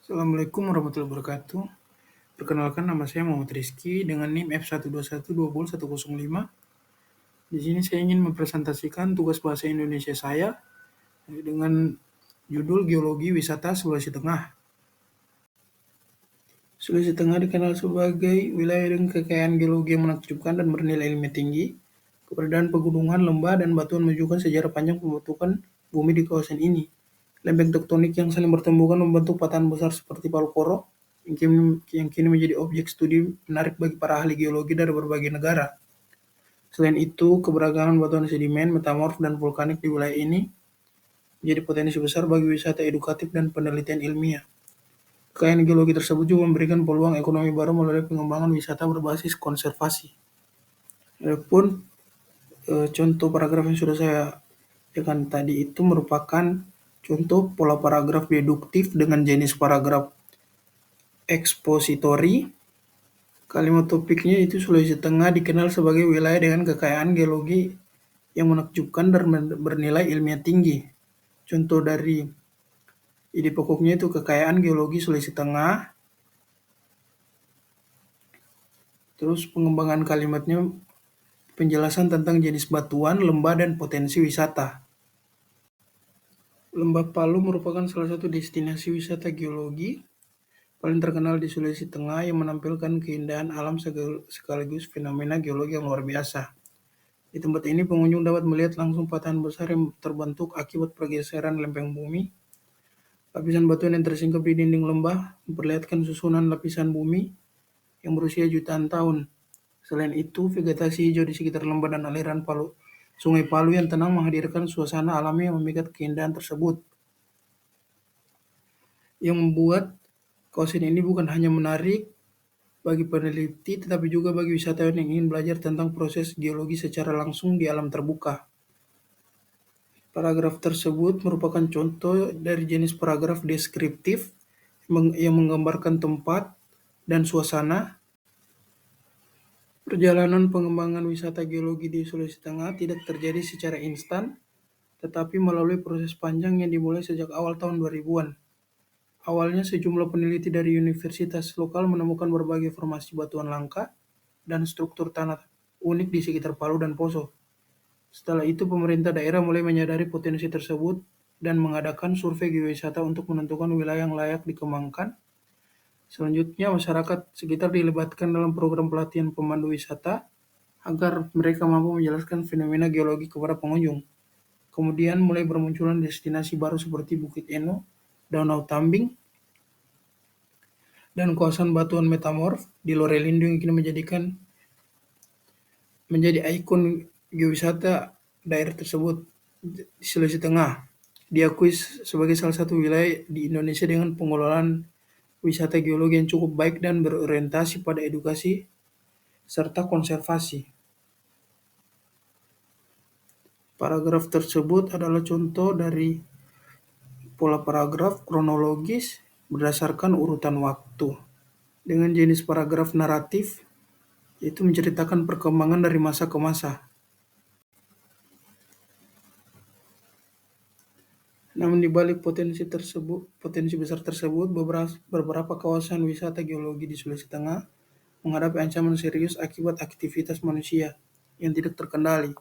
Assalamualaikum warahmatullahi wabarakatuh. Perkenalkan nama saya Muhammad Rizky dengan NIM F121201005. Di sini saya ingin mempresentasikan tugas bahasa Indonesia saya dengan judul Geologi Wisata Sulawesi Tengah. Sulawesi Tengah dikenal sebagai wilayah dengan kekayaan geologi yang menakjubkan dan bernilai ilmiah tinggi. Keberadaan pegunungan, lembah, dan batuan menunjukkan sejarah panjang pembentukan bumi di kawasan ini. Lempeng tektonik yang saling bertembungan membentuk patahan besar seperti Palu Koro yang kini menjadi objek studi menarik bagi para ahli geologi dari berbagai negara. Selain itu, keberagaman batuan sedimen, metamorf, dan vulkanik di wilayah ini menjadi potensi besar bagi wisata edukatif dan penelitian ilmiah. Kekayaan geologi tersebut juga memberikan peluang ekonomi baru melalui pengembangan wisata berbasis konservasi. Adapun contoh paragraf yang sudah saya bacakan tadi itu merupakan contoh pola paragraf deduktif dengan jenis paragraf ekspositori. Kalimat topiknya itu Sulawesi Tengah dikenal sebagai wilayah dengan kekayaan geologi yang menakjubkan dan bernilai ilmiah tinggi. Contoh dari ide pokoknya itu kekayaan geologi Sulawesi Tengah. Terus pengembangan kalimatnya penjelasan tentang jenis batuan, lembah, dan potensi wisata. Lembah Palu merupakan salah satu destinasi wisata geologi paling terkenal di Sulawesi Tengah yang menampilkan keindahan alam sekaligus fenomena geologi yang luar biasa. Di tempat ini pengunjung dapat melihat langsung patahan besar yang terbentuk akibat pergeseran lempeng bumi. Lapisan batuan yang tersingkap di dinding lembah memperlihatkan susunan lapisan bumi yang berusia jutaan tahun. Selain itu, vegetasi hijau di sekitar lembah dan aliran Sungai Palu yang tenang menghadirkan suasana alami yang memikat keindahan tersebut. Yang membuat kawasan ini bukan hanya menarik bagi peneliti, tetapi juga bagi wisatawan yang ingin belajar tentang proses geologi secara langsung di alam terbuka. Paragraf tersebut merupakan contoh dari jenis paragraf deskriptif yang menggambarkan tempat dan suasana. Perjalanan pengembangan wisata geologi di Sulawesi Tengah tidak terjadi secara instan, tetapi melalui proses panjang yang dimulai sejak awal tahun 2000-an. Awalnya sejumlah peneliti dari universitas lokal menemukan berbagai formasi batuan langka dan struktur tanah unik di sekitar Palu dan Poso. Setelah itu pemerintah daerah mulai menyadari potensi tersebut dan mengadakan survei geowisata untuk menentukan wilayah yang layak dikembangkan. Selanjutnya masyarakat sekitar dilibatkan dalam program pelatihan pemandu wisata agar mereka mampu menjelaskan fenomena geologi kepada pengunjung. Kemudian mulai bermunculan destinasi baru seperti Bukit Eno, Danau Tambing, dan kawasan batuan metamorf di Lorelindo yang kini menjadi ikon geowisata daerah tersebut di Sulawesi Tengah. Diakui sebagai salah satu wilayah di Indonesia dengan pengelolaan wisata geologi yang cukup baik dan berorientasi pada edukasi serta konservasi. Paragraf tersebut adalah contoh dari pola paragraf kronologis berdasarkan urutan waktu. Dengan jenis paragraf naratif, yaitu menceritakan perkembangan dari masa ke masa. Namun di balik potensi besar tersebut, beberapa kawasan wisata geologi di Sulawesi Tengah menghadapi ancaman serius akibat aktivitas manusia yang tidak terkendali.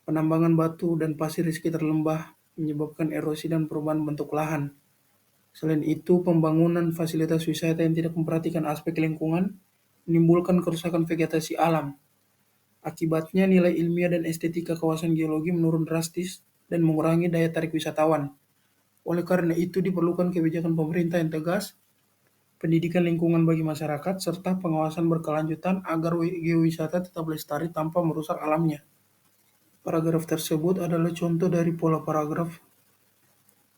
Penambangan batu dan pasir di sekitar lembah menyebabkan erosi dan perubahan bentuk lahan. Selain itu, pembangunan fasilitas wisata yang tidak memperhatikan aspek lingkungan menimbulkan kerusakan vegetasi alam. Akibatnya nilai ilmiah dan estetika kawasan geologi menurun drastis dan mengurangi daya tarik wisatawan. Oleh karena itu diperlukan kebijakan pemerintah yang tegas, pendidikan lingkungan bagi masyarakat, serta pengawasan berkelanjutan agar geowisata tetap lestari tanpa merusak alamnya. Paragraf tersebut adalah contoh dari pola paragraf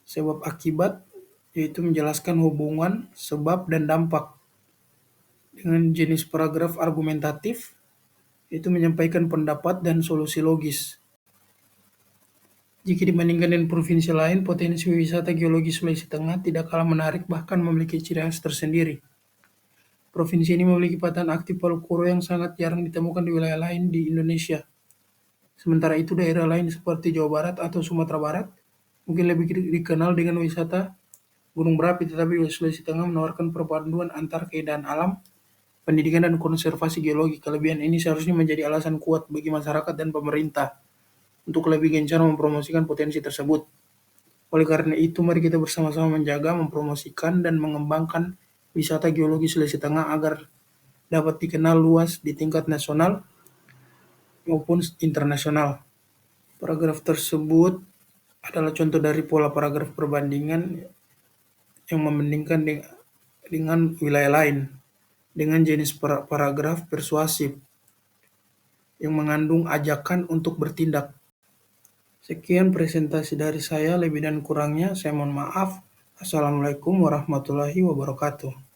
sebab akibat, yaitu menjelaskan hubungan sebab dan dampak. Dengan jenis paragraf argumentatif, yaitu menyampaikan pendapat dan solusi logis. Jika dibandingkan dengan provinsi lain, potensi wisata geologi Sulawesi Tengah tidak kalah menarik bahkan memiliki ciri khas tersendiri. Provinsi ini memiliki patahan aktif Palu Koro yang sangat jarang ditemukan di wilayah lain di Indonesia. Sementara itu daerah lain seperti Jawa Barat atau Sumatera Barat mungkin lebih dikenal dengan wisata gunung berapi, tetapi wilayah Sulawesi Tengah menawarkan perpaduan antara keindahan alam, pendidikan, dan konservasi geologi. Kelebihan ini seharusnya menjadi alasan kuat bagi masyarakat dan pemerintah untuk lebih gencar mempromosikan potensi tersebut. Oleh karena itu, mari kita bersama-sama menjaga, mempromosikan, dan mengembangkan wisata geologi Sulawesi Tengah agar dapat dikenal luas di tingkat nasional maupun internasional. Paragraf tersebut adalah contoh dari pola paragraf perbandingan yang membandingkan dengan wilayah lain dengan jenis paragraf persuasif yang mengandung ajakan untuk bertindak. Sekian presentasi dari saya, lebih dan kurangnya saya mohon maaf. Assalamualaikum warahmatullahi wabarakatuh.